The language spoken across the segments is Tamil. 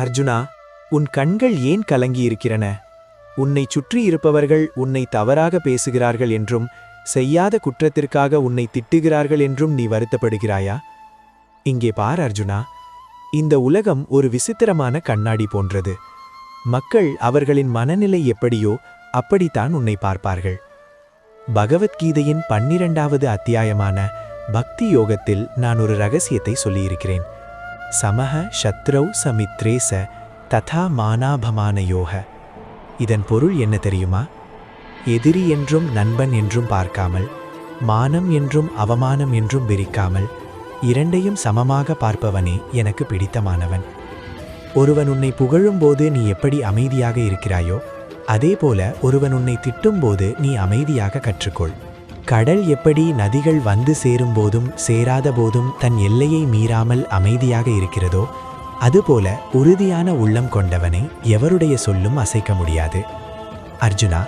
அர்ஜுனா, உன் கண்கள் ஏன் கலங்கியிருக்கிறன? உன்னை சுற்றி இருப்பவர்கள் உன்னை தவறாக பேசுகிறார்கள் என்றும் செய்யாத குற்றத்திற்காக உன்னை திட்டுகிறார்கள் என்றும் நீ வருத்தப்படுகிறாயா? இங்கே பார் அர்ஜுனா, இந்த உலகம் ஒரு விசித்திரமான கண்ணாடி போன்றது. மக்கள் அவர்களின் மனநிலை எப்படியோ அப்படித்தான் உன்னை பார்ப்பார்கள். பகவத்கீதையின் 12வது அத்தியாயமான பக்தி யோகத்தில் நான் ஒரு ரகசியத்தை சொல்லியிருக்கிறேன். சமஹ சத்ரௌ சமித்ரேச ததா மானாபமான யோக. இதன் பொருள் என்ன தெரியுமா? எதிரி என்றும் நண்பன் என்றும் பார்க்காமல், மானம் என்றும் அவமானம் என்றும் பிரிக்காமல், இரண்டையும் சமமாக பார்ப்பவனே எனக்கு பிடித்தமானவன். ஒருவன் உன்னை புகழும்போது நீ எப்படி அமைதியாக இருக்கிறாயோ, அதேபோல ஒருவன் உன்னை திட்டும்போது நீ அமைதியாக கற்றுக்கொள். கடல் எப்படி நதிகள் வந்து சேரும்போதும் சேராத போதும் தன் எல்லையை மீறாமல் அமைதியாக இருக்கிறதோ, அதுபோல உறுதியான உள்ளம் கொண்டவனை எவருடைய சொல்லும் அசைக்க முடியாது. அர்ஜுனா,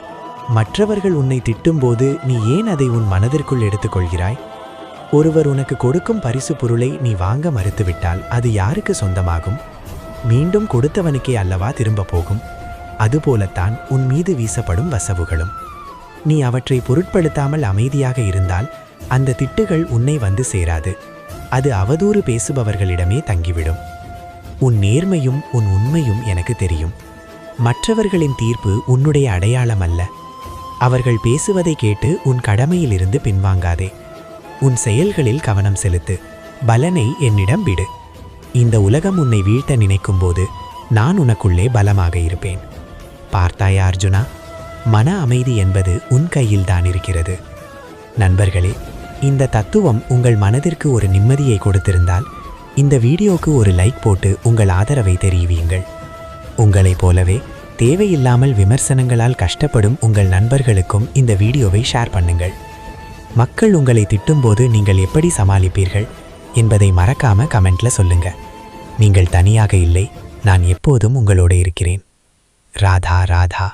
மற்றவர்கள் உன்னை திட்டும்போது நீ ஏன் அதை உன் மனதிற்குள் எடுத்துக்கொள்கிறாய்? ஒருவர் உனக்கு கொடுக்கும் பரிசு பொருளை நீ வாங்க மறுத்துவிட்டால் அது யாருக்கு சொந்தமாகும்? மீண்டும் கொடுத்தவனுக்கே அல்லவா திரும்ப போகும். அதுபோலத்தான் உன் மீது வீசப்படும் வசவுகளும். நீ அவற்றை பொருட்படுத்தாமல் அமைதியாக இருந்தால் அந்த திட்டுகள் உன்னை வந்து சேராது. அது அவதூறு பேசுபவர்களிடமே தங்கிவிடும். உன் நேர்மையும் உன் உண்மையும் எனக்கு தெரியும். மற்றவர்களின் தீர்ப்பு உன்னுடைய அடையாளம் அல்ல. அவர்கள் பேசுவதை கேட்டு உன் கடமையிலிருந்து பின்வாங்காதே. உன் செயல்களில் கவனம் செலுத்து. பலனை என்னிடம் விடு. இந்த உலகம் உன்னை வீழ்த்த நினைக்கும்போது நான் உனக்குள்ளே பலமாக இருப்பேன். பார்த்தாயா அர்ஜுனா, மன அமைதி என்பது உன் கையில்தான் இருக்கிறது. நண்பர்களே, இந்த தத்துவம் உங்கள் மனதிற்கு ஒரு நிம்மதியை கொடுத்திருந்தால் இந்த வீடியோக்கு ஒரு லைக் போட்டு உங்கள் ஆதரவை தெரிவியுங்கள். உங்களைப் போலவே தேவையில்லாமல் விமர்சனங்களால் கஷ்டப்படும் உங்கள் நண்பர்களுக்கும் இந்த வீடியோவை ஷேர் பண்ணுங்கள். மக்கள் உங்களை திட்டும்போது நீங்கள் எப்படி சமாளிப்பீர்கள் என்பதை மறக்காம கமெண்ட்ல சொல்லுங்க. நீங்கள் தனியாக இல்லை, நான் எப்போதும் உங்களோடு இருக்கிறேன். ராதா ராதா.